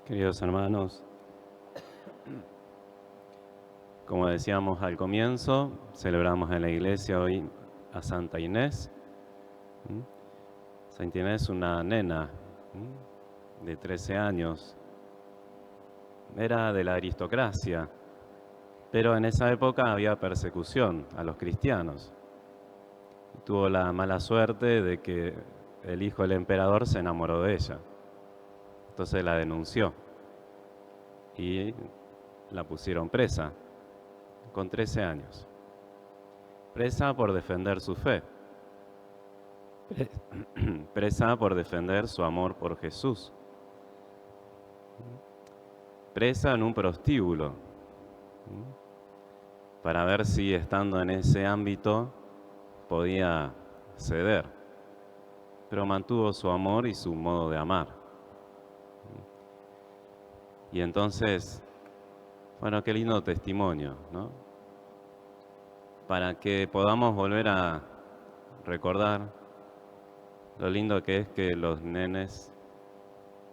Queridos hermanos, como decíamos al comienzo, celebramos en la iglesia hoy a Santa Inés. ¿Mm? Santa Inés, una nena de 13 años, era de la aristocracia, pero en esa época había persecución a los cristianos. Tuvo la mala suerte de que el hijo del emperador se enamoró de ella, entonces la denunció y la pusieron presa con 13 años. Presa por defender su fe, presa por defender su amor por Jesús, presa en un prostíbulo, para ver si estando en ese ámbito podía ceder, pero mantuvo su amor y su modo de amar. Y entonces, bueno, qué lindo testimonio, ¿no? Para que podamos volver a recordar lo lindo que es que los nenes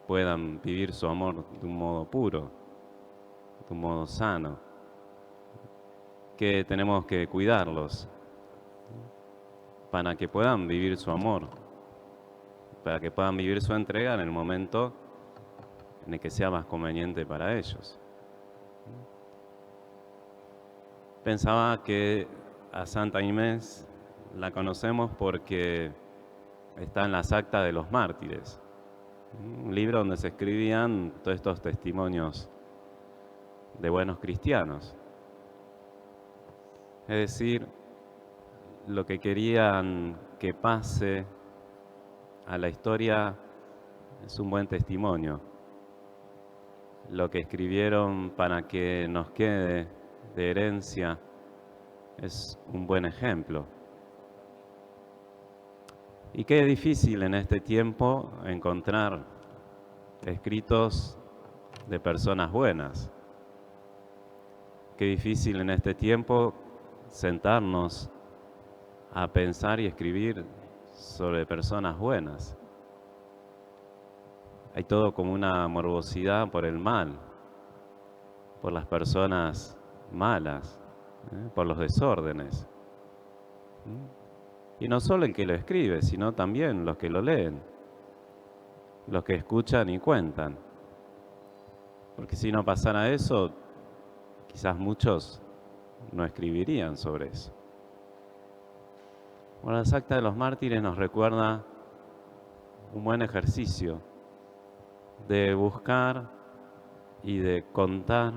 puedan vivir su amor de un modo puro, de un modo sano, que tenemos que cuidarlos para que puedan vivir su amor, para que puedan vivir su entrega en el momento en el que sea más conveniente para ellos. Pensaba que a Santa Inés la conocemos porque está en las actas de los mártires, un libro donde se escribían todos estos testimonios de buenos cristianos. Es decir, lo que querían que pase a la historia es un buen testimonio. Lo que escribieron para que nos quede de herencia es un buen ejemplo. Y qué difícil en este tiempo encontrar escritos de personas buenas. Qué difícil en este tiempo sentarnos a pensar y escribir sobre personas buenas. Hay todo como una morbosidad por el mal, por las personas malas, por los desórdenes. Y no solo el que lo escribe, sino también los que lo leen, los que escuchan y cuentan. Porque si no pasara eso, quizás muchos no escribirían sobre eso. Bueno, las actas de los mártires nos recuerda un buen ejercicio de buscar y de contar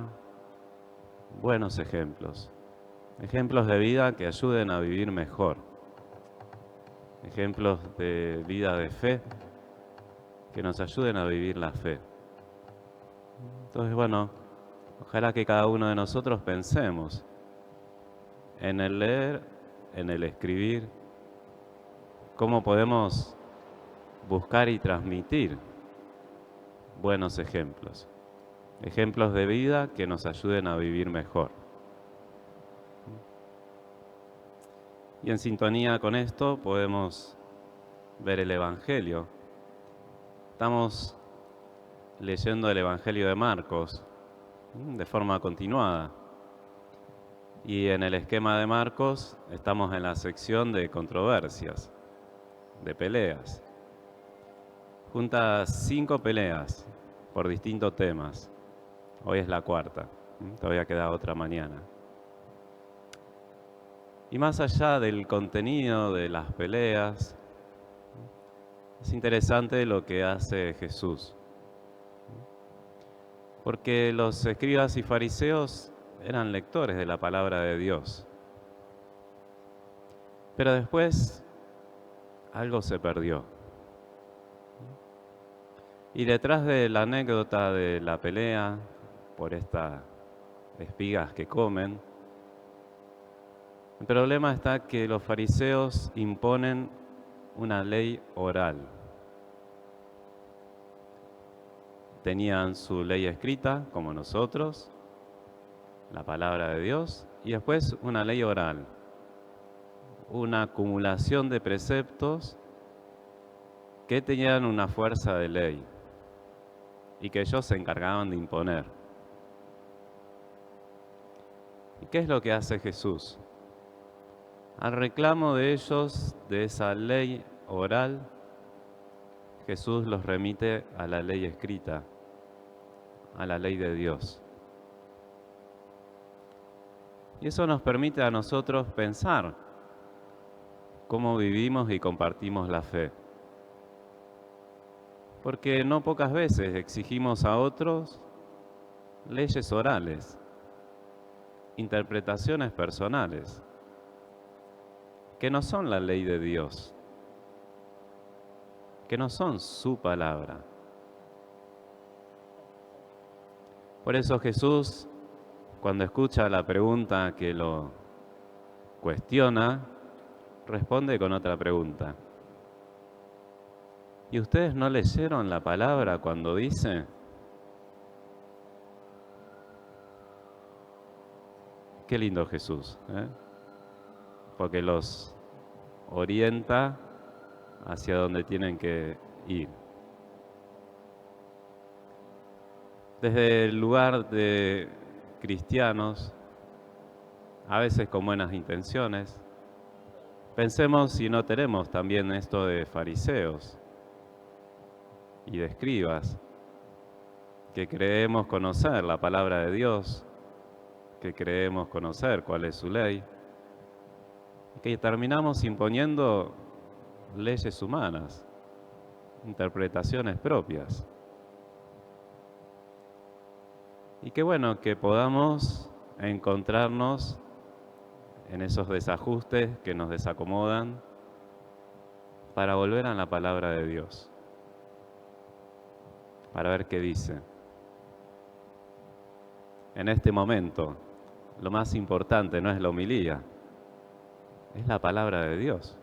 buenos ejemplos. Ejemplos de vida que ayuden a vivir mejor. Ejemplos de vida de fe que nos ayuden a vivir la fe. Entonces, bueno, ojalá que cada uno de nosotros pensemos en el leer, en el escribir, cómo podemos buscar y transmitir buenos ejemplos. Ejemplos de vida que nos ayuden a vivir mejor. Y en sintonía con esto podemos ver el Evangelio. Estamos leyendo el Evangelio de Marcos de forma continuada. Y en el esquema de Marcos estamos en la sección de controversias, de peleas. Juntas 5 peleas por distintos temas. Hoy es la cuarta, todavía queda otra mañana. Y más allá del contenido de las peleas, es interesante lo que hace Jesús. Porque los escribas y fariseos eran lectores de la palabra de Dios. Pero después algo se perdió. Y detrás de la anécdota de la pelea por estas espigas que comen, el problema está que los fariseos imponen una ley oral. Tenían su ley escrita, como nosotros, la palabra de Dios, y después una ley oral, una acumulación de preceptos que tenían una fuerza de ley. y que ellos se encargaban de imponer. ¿Y qué es lo que hace Jesús? Al reclamo de ellos, de esa ley oral, Jesús los remite a la ley escrita, a la ley de Dios. Y eso nos permite a nosotros pensar cómo vivimos y compartimos la fe. Porque no pocas veces exigimos a otros leyes orales, interpretaciones personales, que no son la ley de Dios, que no son su palabra. Por eso Jesús, cuando escucha la pregunta que lo cuestiona, responde con otra pregunta. ¿Y ustedes no leyeron la palabra cuando dice? Qué lindo Jesús, ¿eh? Porque los orienta hacia donde tienen que ir. Desde el lugar de cristianos, a veces con buenas intenciones, pensemos si no tenemos también esto de fariseos y de escribas, que creemos conocer la palabra de Dios, que creemos conocer cuál es su ley, y que terminamos imponiendo leyes humanas, interpretaciones propias. Y qué bueno que podamos encontrarnos en esos desajustes que nos desacomodan para volver a la palabra de Dios, para ver qué dice. En este momento, lo más importante no es la homilía, es la palabra de Dios.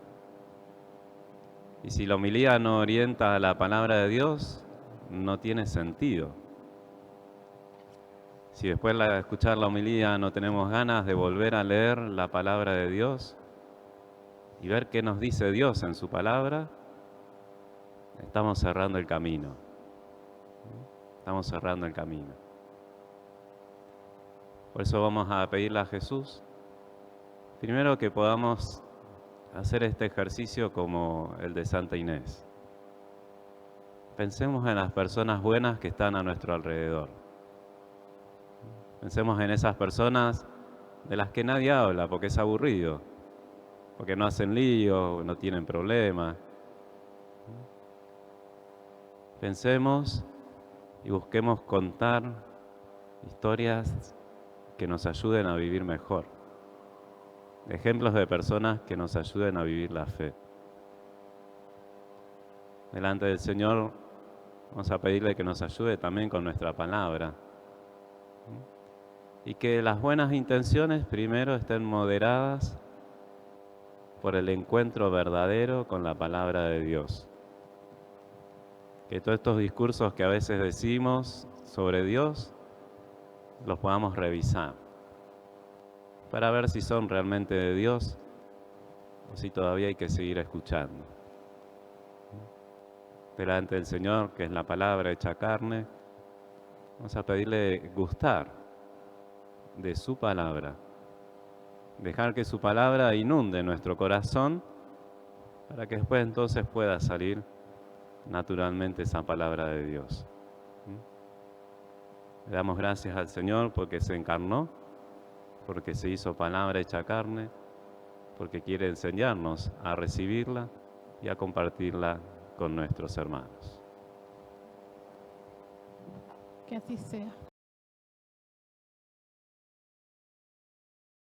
Y si la homilía no orienta a la palabra de Dios, no tiene sentido. Si después de escuchar la homilía no tenemos ganas de volver a leer la palabra de Dios y ver qué nos dice Dios en su palabra, estamos cerrando el camino. Estamos cerrando el camino. Por eso vamos a pedirle a Jesús, primero que podamos hacer este ejercicio como el de Santa Inés. Pensemos en las personas buenas que están a nuestro alrededor. Pensemos en esas personas de las que nadie habla porque es aburrido, porque no hacen lío, no tienen problemas. Pensemos y busquemos contar historias que nos ayuden a vivir mejor. Ejemplos de personas que nos ayuden a vivir la fe. Delante del Señor vamos a pedirle que nos ayude también con nuestra palabra. Y que las buenas intenciones primero estén moderadas por el encuentro verdadero con la palabra de Dios. Que todos estos discursos que a veces decimos sobre Dios, los podamos revisar para ver si son realmente de Dios o si todavía hay que seguir escuchando. Delante del Señor, que es la palabra hecha carne, vamos a pedirle gustar de su palabra, dejar que su palabra inunde nuestro corazón para que después entonces pueda salir naturalmente esa palabra de Dios. Le damos gracias al Señor porque se encarnó, porque se hizo palabra hecha carne, porque quiere enseñarnos a recibirla y a compartirla con nuestros hermanos. Que así sea.